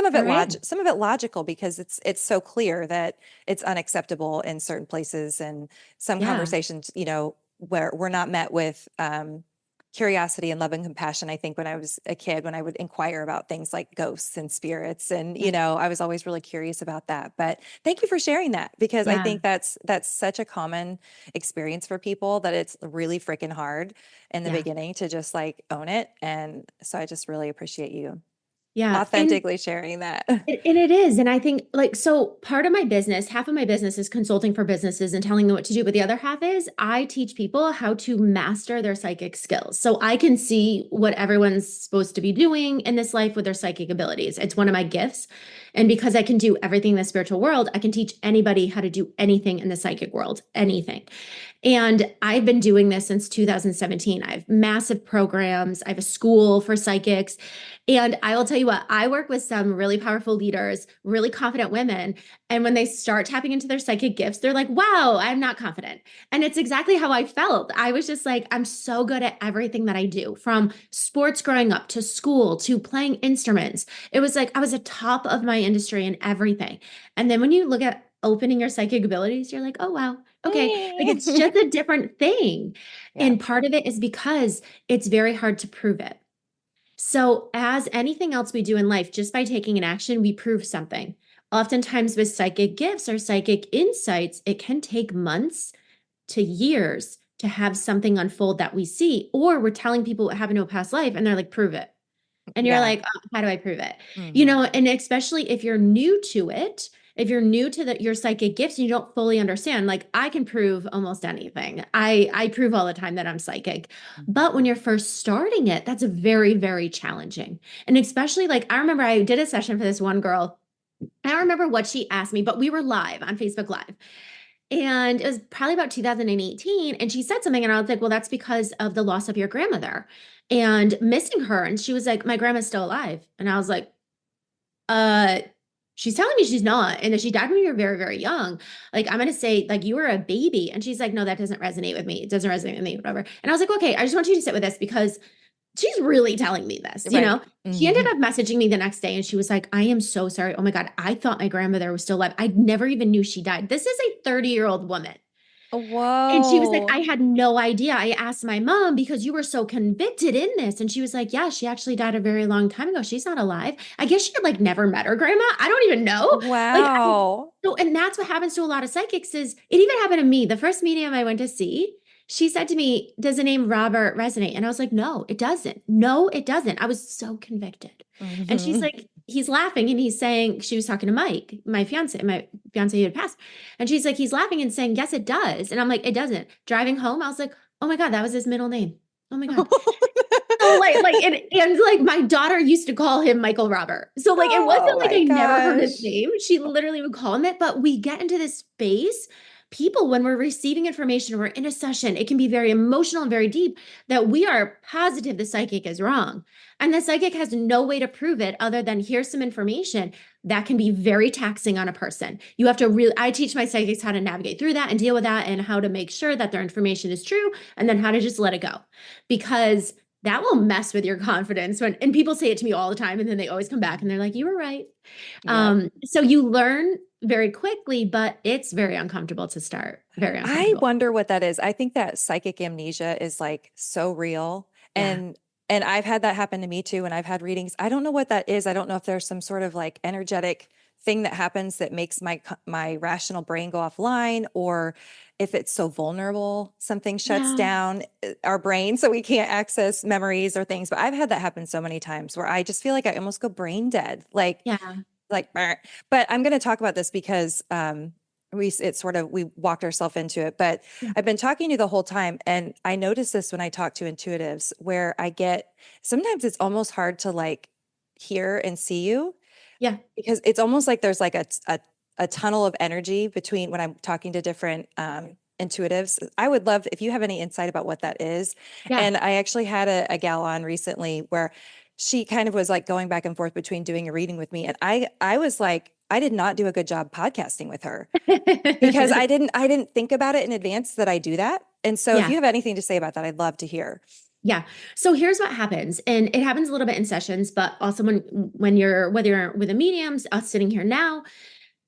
Some of it logical because it's so clear that it's unacceptable in certain places and some Yeah. conversations, where we're not met with curiosity and love and compassion. I think when I was a kid, when I would inquire about things like ghosts and spirits, and Yeah. I was always really curious about that. But thank you for sharing that because I Yeah. think that's such a common experience for people that it's really freaking hard in the Yeah. beginning to just like own it. And so I just really appreciate you Yeah. authentically sharing that. And it is. And I think like, so part of my business, half of my business is consulting for businesses and telling them what to do. But the other half is I teach people how to master their psychic skills. So I can see what everyone's supposed to be doing in this life with their psychic abilities. It's one of my gifts. And because I can do everything in the spiritual world, I can teach anybody how to do anything in the psychic world, anything. And I've been doing this since 2017. I have massive programs. I have a school for psychics. And I will tell you what, I work with some really powerful leaders, really confident women. And when they start tapping into their psychic gifts, they're like, wow, I'm not confident. And it's exactly how I felt. I was just like, I'm so good at everything that I do, from sports growing up to school to playing instruments. It was like I was a top of my industry in everything. And then when you look at opening your psychic abilities, you're like, oh, wow. Okay. Like it's just a different thing. Yeah. And part of it is because it's very hard to prove it. So, as anything else we do in life, just by taking an action, we prove something. Oftentimes, with psychic gifts or psychic insights, it can take months to years to have something unfold that we see, or we're telling people what happened to a past life and they're like, prove it. And you're Yeah. like, oh, how do I prove it? Mhm. And especially if you're new to it, if you're new to your psychic gifts and you don't fully understand, like I can prove almost anything. I prove all the time that I'm psychic. But when you're first starting it, that's very, very challenging. And especially like I remember I did a session for this one girl. I don't remember what she asked me, but we were live on Facebook Live. And it was probably about 2018. And she said something, and I was like, well, that's because of the loss of your grandmother and missing her. And she was like, my grandma's still alive. And I was like, uh, she's telling me she's not, and that she died when you were very, very young. Like, I'm gonna say, like, you were a baby. And she's like, no, that doesn't resonate with me. It doesn't resonate with me, whatever. And I was like, okay, I just want you to sit with this because she's really telling me this, Right. She ended Mhm. up messaging me the next day and she was like, I am so sorry. Oh my God, I thought my grandmother was still alive. I never even knew she died. This is a 30-year-old woman. And she was like, Whoa. I had no idea. I asked my mom because you were so convicted in this. And she was like, yeah, she actually died a very long time ago. She's not alive. I guess she had like never met her grandma. I don't even know. Like, Wow. so, and that's what happens to a lot of psychics is it even happened to me. The first medium I went to see, she said to me, does the name Robert resonate? And I was like, no, it doesn't. No, it doesn't. I was so convicted. And she's Mhm. like, he's laughing and he's saying, she was talking to Mike, my fiance who had passed. And she's like, he's laughing and saying, yes, it does. And I'm like, it doesn't. Driving home, I was like, oh my God, that was his middle name. Oh my God. So and like my daughter used to call him Michael Robert. So like it Oh wasn't like my I never heard his gosh. name. She literally would call him it. But we get into this space, people, when we're receiving information or we're in a session, it can be very emotional and very deep that we are positive the psychic is wrong. And the psychic has no way to prove it other than here's some information that can be very taxing on a person. You have to really, I teach my psychics how to navigate through that and deal with that and how to make sure that their information is true and then how to just let it go. Because that will mess with your confidence and people say it to me all the time and then they always come back and they're like, you were right. Yep. So you learn very quickly, but it's very uncomfortable to start. Very I uncomfortable. wonder what that is. I think that psychic amnesia is like so real. Yeah. And I've had that happen to me too. And I've had readings. I don't know what that is. I don't know if there's some sort of like energetic thing that happens that makes my rational brain go offline, or if it's so vulnerable, something shuts Yeah. down our brain so we can't access memories or things. But I've had that happen so many times where I just feel like I almost go brain dead. Yeah. Like, "Brr." But I'm going to talk about this because we walked ourselves into it. But Yeah. I've been talking to you the whole time, and I notice this when I talk to intuitives, where I get sometimes it's almost hard to like hear and see you Yeah. because it's almost like there's like a tunnel of energy between when I'm talking to different intuitives. I would love if you have any insight about what that is. Yeah. And I actually had a gal on recently where she kind of was like going back and forth between doing a reading with me. And I was like, I did not do a good job podcasting with her because I didn't think about it in advance that I do that. And so if Yeah. you have anything to say about that, I'd love to hear. Yeah. So here's what happens. And it happens a little bit in sessions, but also when you're, whether you're with a mediums, us sitting here now,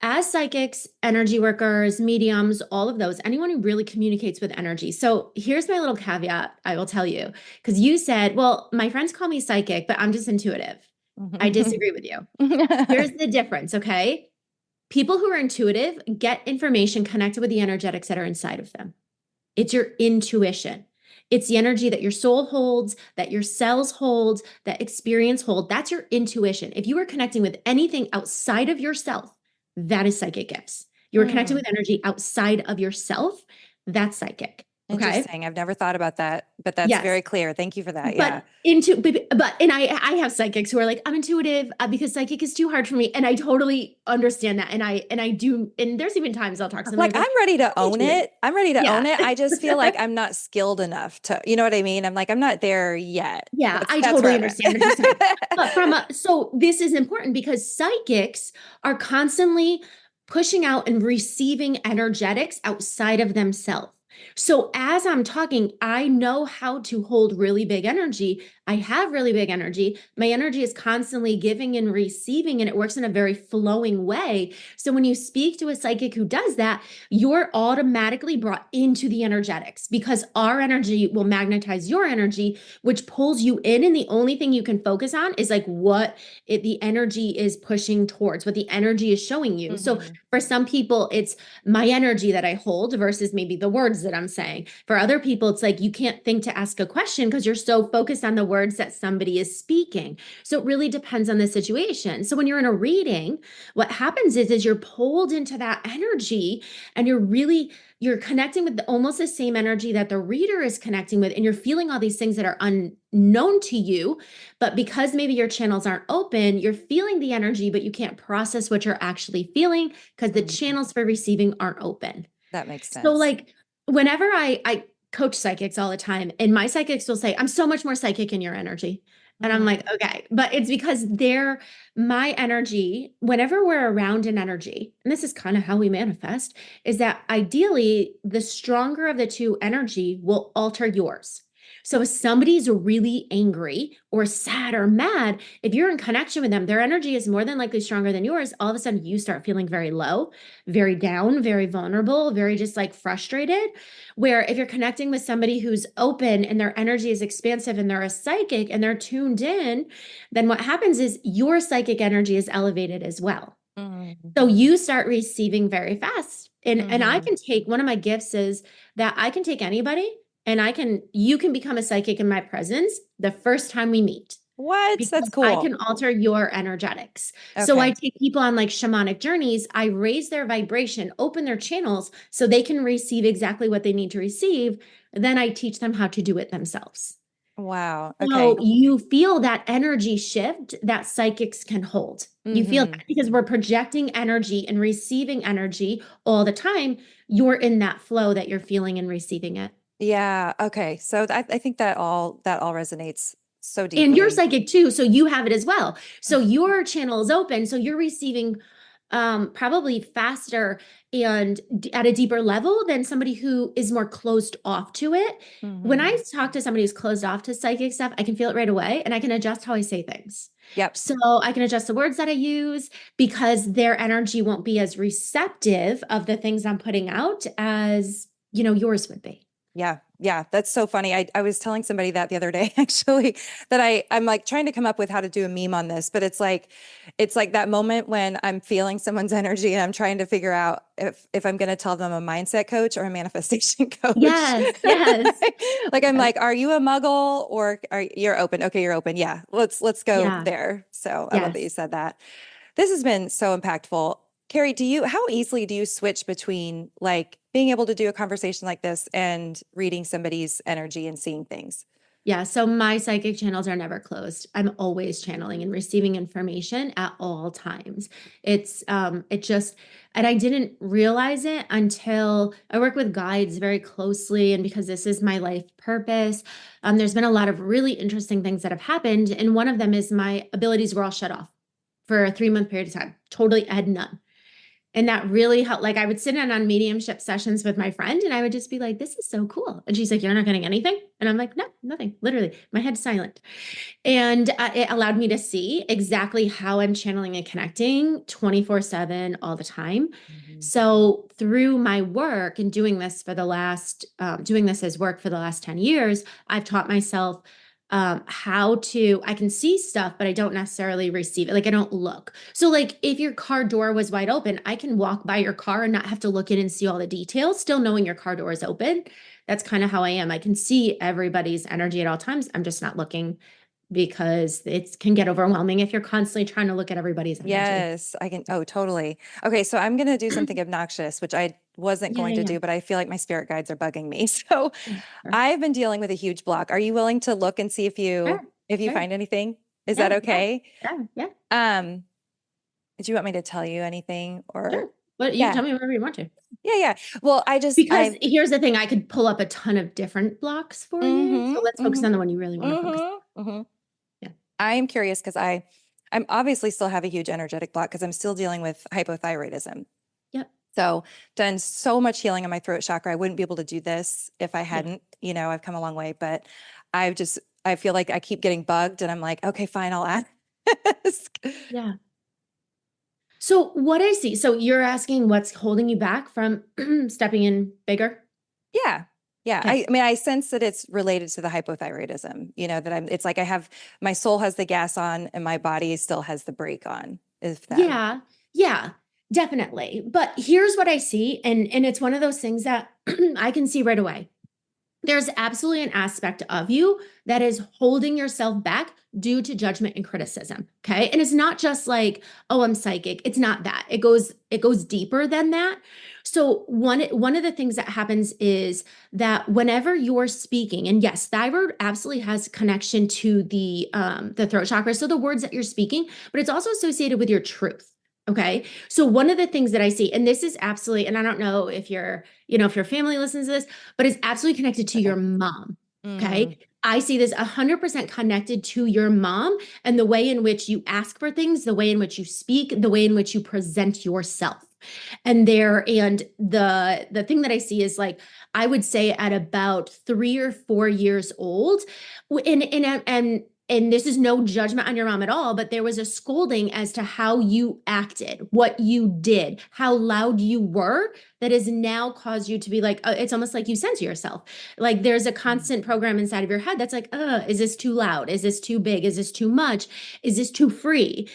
as psychics, energy workers, mediums, all of those, anyone who really communicates with energy. So here's my little caveat I will tell you, because you said, well, my friends call me psychic, but I'm just intuitive. I disagree with you. Here's the difference, okay? People who are intuitive get information connected with the energetics that are inside of them. It's your intuition. It's the energy that your soul holds, that your cells hold, that experience hold. That's your intuition. If you are connecting with anything outside of yourself, that is psychic gifts. You are connecting with energy outside of yourself, that's psychic. Okay. Interesting. I've never thought about that, but that's Yes. very clear. Thank you for that. Yeah. And I have psychics who are like, I'm intuitive because psychic is too hard for me. And I totally understand that. And I do. And there's even times I'll talk to them Like, I'm ready to own it. I'm ready to Yeah. own it. I just feel like I'm not skilled enough to, you know what I mean? I'm like, I'm not there yet. Yeah, I That's totally where I'm understand what you're saying. But so this is important because psychics are constantly pushing out and receiving energetics outside of themselves. So as I'm talking, I know how to hold really big energy. I have really big energy. My energy is constantly giving and receiving, and it works in a very flowing way. So when you speak to a psychic who does that, you're automatically brought into the energetics because our energy will magnetize your energy, which pulls you in. And the only thing you can focus on is like what the energy is pushing towards, what the energy is showing you. So for some people, it's my energy that I hold versus maybe the words that I'm saying. For other people, it's like you can't think to ask a question because you're so focused on the words that somebody is speaking. So it really depends on the situation. So when you're in a reading, what happens is you're pulled into that energy and you're connecting with almost the same energy that the reader is connecting with, and you're feeling all these things that are unknown to you, but because maybe your channels aren't open, you're feeling the energy, but you can't process what you're actually feeling because the channels for receiving aren't open. That makes sense. So like whenever I coach psychics all the time, and my psychics will say, I'm so much more psychic in your energy. And I'm like, okay, but it's because my energy, whenever we're around an energy, and this is kind of how we manifest, is that ideally the stronger of the two energy will alter yours. So if somebody's really angry or sad or mad, if you're in connection with them, their energy is more than likely stronger than yours. All of a sudden you start feeling very low, very down, very vulnerable, very just like frustrated. Where if you're connecting with somebody who's open and their energy is expansive and they're a psychic and they're tuned in, then what happens is your psychic energy is elevated as well. So you start receiving very fast. And I can take, one of my gifts is that I can take anybody and you can become a psychic in my presence the first time we meet. What? That's cool. I can alter your energetics. Okay. So I take people on like shamanic journeys. I raise their vibration, open their channels so they can receive exactly what they need to receive. Then I teach them how to do it themselves. Wow. Okay. So you feel that energy shift that psychics can hold. You feel that because we're projecting energy and receiving energy all the time. You're in that flow that you're feeling and receiving it. Yeah. Okay. So I think that all resonates so deeply. And you're psychic too, so you have it as well. So your channel is open, so you're receiving probably faster and at a deeper level than somebody who is more closed off to it. When I talk to somebody who's closed off to psychic stuff, I can feel it right away and I can adjust how I say things. Yep. So I can adjust the words that I use because their energy won't be as receptive of the things I'm putting out as, yours would be. Yeah. Yeah. That's so funny. I was telling somebody that the other day, actually, that I'm like trying to come up with how to do a meme on this, but it's like that moment when I'm feeling someone's energy and I'm trying to figure out if I'm going to tell them a mindset coach or a manifestation coach. Yes. Yes. Like, I'm like, are you a muggle or you're open? Okay. You're open. Yeah. Let's go there. So I love that you said that. This has been so impactful. Carrie, how easily do you switch between like being able to do a conversation like this and reading somebody's energy and seeing things? Yeah. So my psychic channels are never closed. I'm always channeling and receiving information at all times. And I didn't realize it until I work with guides very closely. And because this is my life purpose, there's been a lot of really interesting things that have happened. And one of them is my abilities were all shut off for a 3-month period of time. Totally, I had none. And that really helped. Like I would sit in on mediumship sessions with my friend and I would just be like, this is so cool. And she's like, you're not getting anything? And I'm like, no, nothing. Literally, my head's silent. And it allowed me to see exactly how I'm channeling and connecting 24/7 all the time. So through my work and doing this as work for the last 10 years, I've taught myself I can see stuff, but I don't necessarily receive it. Like I don't look. So like if your car door was wide open, I can walk by your car and not have to look in and see all the details, still knowing your car door is open. That's kind of how I am. I can see everybody's energy at all times. I'm just not looking because it can get overwhelming if you're constantly trying to look at everybody's energy. Yes, I can. Oh, totally. Okay, so I'm going to do something obnoxious, which I wasn't Yeah, going to yeah, do, but I feel like my spirit guides are bugging me. So yeah. Sure. I've been dealing with a huge block. Are you willing to look and see Sure, if you sure. find anything? Is that Yeah, okay? yeah. Um, do you want me to tell you anything or Sure. But you can yeah. tell me whatever you want to. Yeah. Well, Because here's the thing, I could pull up a ton of different blocks for you. So let's focus mm-hmm, on the one you really want to focus mm-hmm, mm-hmm. on. Yeah. I am curious because I'm obviously still have a huge energetic block because I'm still dealing with hypothyroidism. Yep. So done so much healing on my throat chakra. I wouldn't be able to do this if I Yeah. hadn't, I've come a long way, but I feel like I keep getting bugged and I'm like, okay, fine, I'll ask. Yeah. So what I see, so you're asking what's holding you back from stepping in bigger? Yeah. Yeah. Okay. I mean, I sense that it's related to the hypothyroidism, it's like my soul has the gas on and my body still has the brake on. If that. Yeah, definitely. But here's what I see, and it's one of those things that I can see right away. There's absolutely an aspect of you that is holding yourself back due to judgment and criticism. Okay. And it's not just like, oh, I'm psychic. It's not that. It goes deeper than that. So one of the things that happens is that whenever you're speaking, and yes, thyroid absolutely has connection to the throat chakra. So the words that you're speaking, but it's also associated with your truth. Okay. So one of the things that I see, and this is absolutely, and I don't know if if your family listens to this, but it's absolutely connected to Okay. your mom. Okay. Mm. I see this 100% connected to your mom and the way in which you ask for things, the way in which you speak, the way in which you present yourself. And the thing that I see is like, I would say at about 3 or 4 years old, and this is no judgment on your mom at all, but there was a scolding as to how you acted, what you did, how loud you were, that has now caused you to be like, it's almost like you censor yourself. Like there's a constant program inside of your head that's like, is this too loud? Is this too big? Is this too much? Is this too free?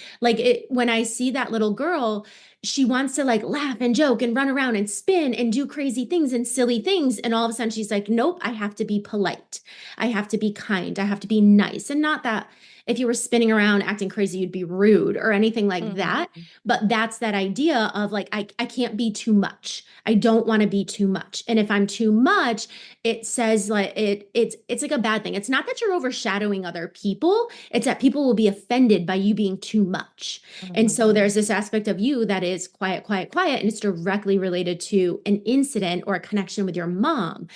When I see that little girl, she wants to like laugh and joke and run around and spin and do crazy things and silly things. And all of a sudden she's like, nope, I have to be polite. I have to be kind. I have to be nice. And not that if you were spinning around acting crazy, you'd be rude or anything like that. But that's that idea of like, I can't be too much. I don't want to be too much. And if I'm too much, it says like it's like a bad thing. It's not that you're overshadowing other people. It's that people will be offended by you being too much. And so there's this aspect of you that is quiet, quiet, quiet, and it's directly related to an incident or a connection with your mom.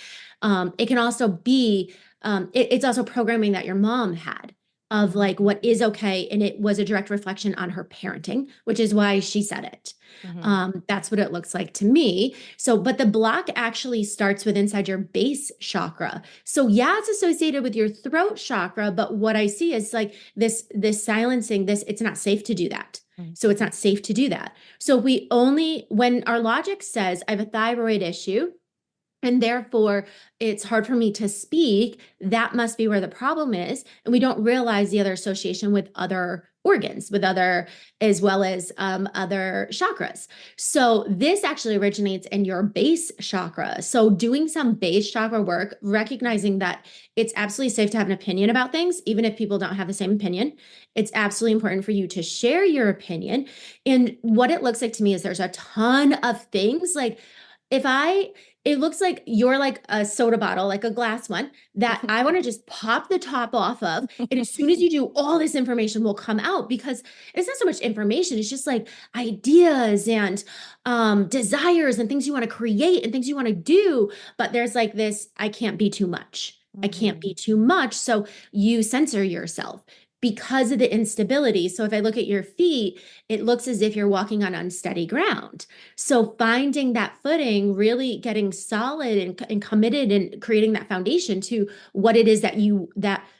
It can also be, it's also programming that your mom had of like what is okay. And it was a direct reflection on her parenting, which is why she said it. That's what it looks like to me. So, but the block actually starts with inside your base chakra. So yeah, it's associated with your throat chakra, but what I see is like this silencing this, it's not safe to do that. So it's not safe to do that. So when our logic says I have a thyroid issue, and therefore, it's hard for me to speak, that must be where the problem is. And we don't realize the other association with other organs, as well as other chakras. So this actually originates in your base chakra. So doing some base chakra work, recognizing that it's absolutely safe to have an opinion about things, even if people don't have the same opinion. It's absolutely important for you to share your opinion. And what it looks like to me is there's a ton of things like it looks like you're like a soda bottle, like a glass one that I want to just pop the top off of. And as soon as you do, all this information will come out because it's not so much information. It's just like ideas and desires and things you want to create and things you want to do. But there's like this, I can't be too much. I can't be too much. So you censor yourself because of the instability. So if I look at your feet, it looks as if you're walking on unsteady ground. So finding that footing, really getting solid and committed and creating that foundation to what it is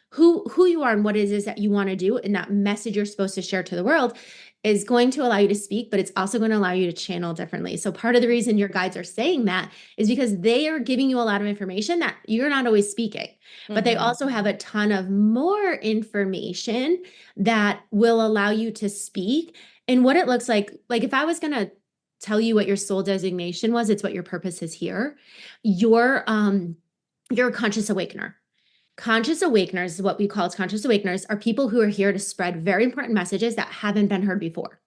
who you are and what it is that you want to do and that message you're supposed to share to the world is going to allow you to speak, but it's also going to allow you to channel differently. So part of the reason your guides are saying that is because they are giving you a lot of information that you're not always speaking, but they also have a ton of more information that will allow you to speak. And what it looks like if I was going to tell you what your soul designation was, it's what your purpose is here. You're a conscious awakener. Conscious awakeners is what we call as conscious awakeners are people who are here to spread very important messages that haven't been heard before.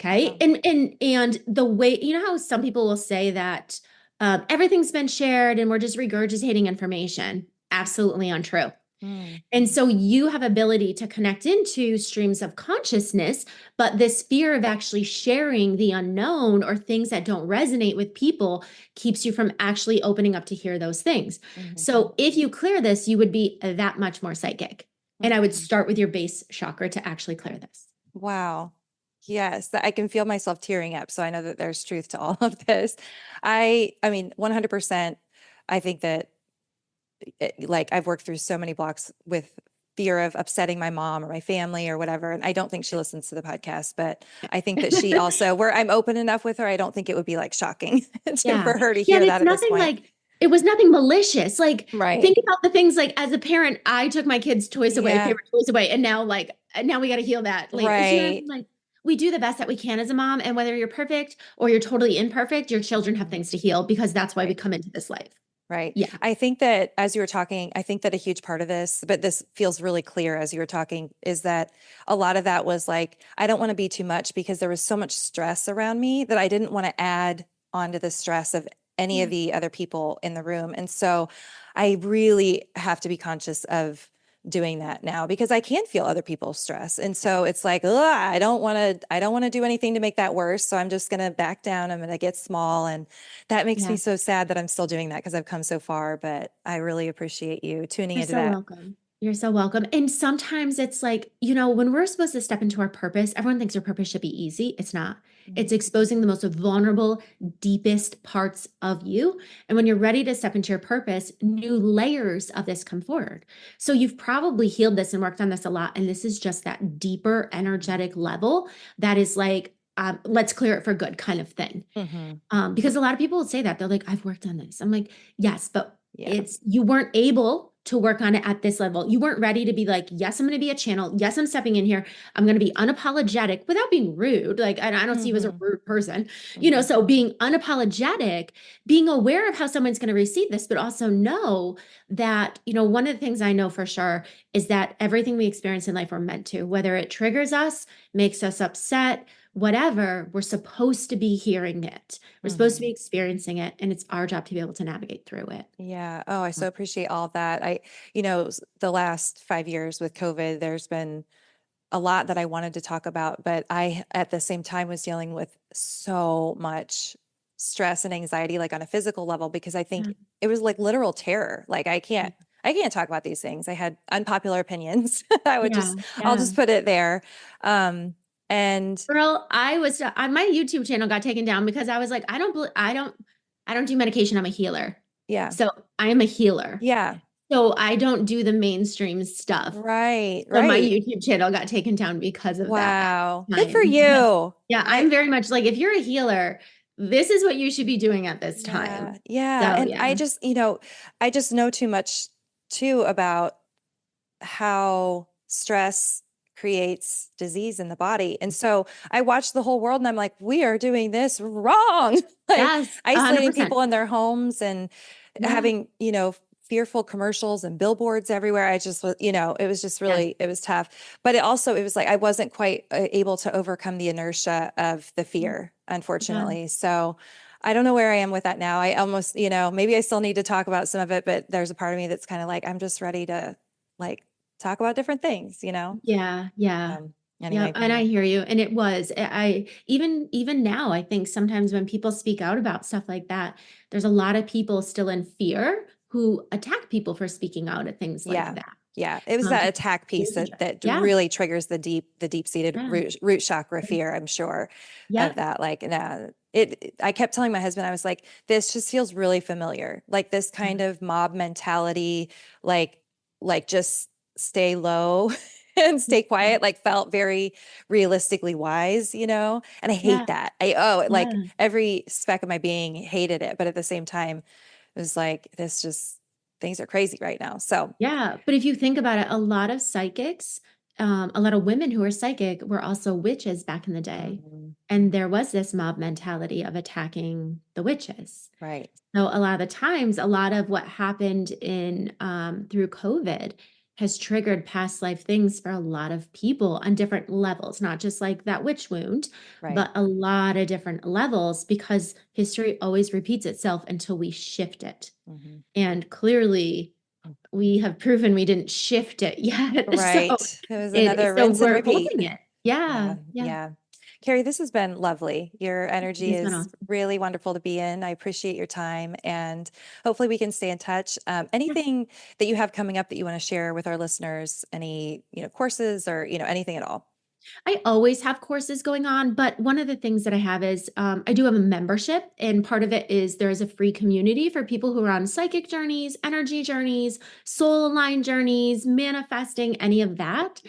Okay. Wow. And the way, you know how some people will say that everything's been shared and we're just regurgitating information. Absolutely untrue. Mm. And so you have ability to connect into streams of consciousness, but this fear of actually sharing the unknown or things that don't resonate with people keeps you from actually opening up to hear those things. So if you clear this, you would be that much more psychic. And I would start with your base chakra to actually clear this. Wow. Yes, I can feel myself tearing up. So I know that there's truth to all of this. I mean, 100%. I think that like I've worked through so many blocks with fear of upsetting my mom or my family or whatever. And I don't think she listens to the podcast, but I think that she also, where I'm open enough with her, I don't think it would be like shocking for her to Yeah. hear And that it's at this nothing point. like, it was nothing malicious. Like, Right. think about the things like as a parent, I took my kids' toys away, Yeah. favorite toys away. And now now we got to heal that later. So, you know what I Right. mean? Like, we do the best that we can as a mom. And whether you're perfect or you're totally imperfect, your children have things to heal because that's why we come into this life. Right. Yeah. I think that as you were talking, I think that a huge part of this, but this feels really clear as you were talking, is that a lot of that was like, I don't want to be too much because there was so much stress around me that I didn't want to add onto the stress of any of the other people in the room. And so I really have to be conscious of doing that now because I can feel other people's stress. And so it's like, ugh, I don't want to do anything to make that worse. So I'm just going to back down. I'm going to get small. And that makes me so sad that I'm still doing that because I've come so far, but I really appreciate you tuning You're into so that. welcome. You're so welcome. And sometimes it's like, when we're supposed to step into our purpose, everyone thinks our purpose should be easy. It's not. It's exposing the most vulnerable, deepest parts of you. And when you're ready to step into your purpose, new layers of this come forward. So you've probably healed this and worked on this a lot. And this is just that deeper energetic level that is like, let's clear it for good kind of thing. Because a lot of people will say that they're like, I've worked on this. I'm like, yes, but you weren't able to work on it at this level. You weren't ready to be like, yes, I'm going to be a channel. Yes, I'm stepping in here. I'm going to be unapologetic without being rude. Like, I don't see you as a rude person, so being unapologetic, being aware of how someone's going to receive this, but also know that, one of the things I know for sure is that everything we experience in life we're meant to, whether it triggers us, makes us upset, whatever, we're supposed to be hearing it. We're supposed to be experiencing it. And it's our job to be able to navigate through it. Yeah. Oh, I so appreciate all of that. The last 5 years with COVID, there's been a lot that I wanted to talk about, but I, at the same time, was dealing with so much stress and anxiety, like on a physical level, because I think it was like literal terror. Like I can't talk about these things. I had unpopular opinions. I'll just put it there. And girl, I was on my YouTube channel got taken down because I was like, I don't do medication. I'm a healer. yeah. So I am a healer. Yeah. So I don't do the mainstream stuff. Right. So my Right. YouTube channel got taken down because of that. Wow. Good for you. Yeah. I'm very much like, if you're a healer, this is what you should be doing at this time. Yeah. So, And I just, I just know too much too about how stress creates disease in the body. And so I watched the whole world and I'm like, we are doing this wrong. Like yes, isolating 100%. people in their homes and having, fearful commercials and billboards everywhere. I just was, it was just really, it was tough. But it was like, I wasn't quite able to overcome the inertia of the fear, unfortunately. So I don't know where I am with that now. I almost, maybe I still need to talk about some of it, but there's a part of me that's kind of like, I'm just ready to like talk about different things, Yeah. Anyway. And I hear you. And it was, I even now, I think sometimes when people speak out about stuff like that, there's a lot of people still in fear who attack people for speaking out at things like that. Yeah. It was that attack piece that really triggers the deep-seated root chakra fear, I'm sure of that. Like, I kept telling my husband, I was like, this just feels really familiar. Like this kind of mob mentality, like just stay low and stay quiet, like felt very realistically wise, you know? And I hate Yeah. that. Like Yeah. every speck of my being hated it. But at the same time, it was like, this just, things are crazy right now. So, Yeah, but if you think about it, a lot of psychics, a lot of women who are psychic were also witches back in the day. mhm, And there was this mob mentality of attacking the witches. right, So a lot of the times, a lot of what happened in through COVID has triggered past life things for a lot of people on different levels, not just like that witch wound, right. but a lot of different levels because history always repeats itself until we shift it. Mhm. And clearly, we have proven we didn't shift it yet. Right. It was another So rinse and we're repeat. holding it. Yeah, Yeah, yeah. yeah. Carrie, this has been lovely. Your It energy has been is awesome. really wonderful to be in. I appreciate your time and hopefully we can stay in touch. Yeah. Anything that you have coming up that you want to share with our listeners, any, courses or, anything at all? I always have courses going on, but one of the things that I have is I do have a membership, and part of it is there is a free community for people who are on psychic journeys, energy journeys, soul aligned journeys, manifesting, any of that.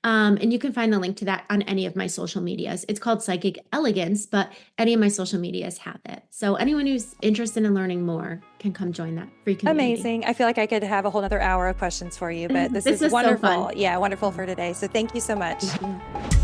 And you can find the link to that on any of my social medias. It's called Psychic Elegance, but any of my social medias have it. So anyone who's interested in learning more can come join that free community. Amazing. I feel like I could have a whole nother hour of questions for you, but this This is was so fun. wonderful. Yeah, wonderful for today. So thank you so much. Thank you.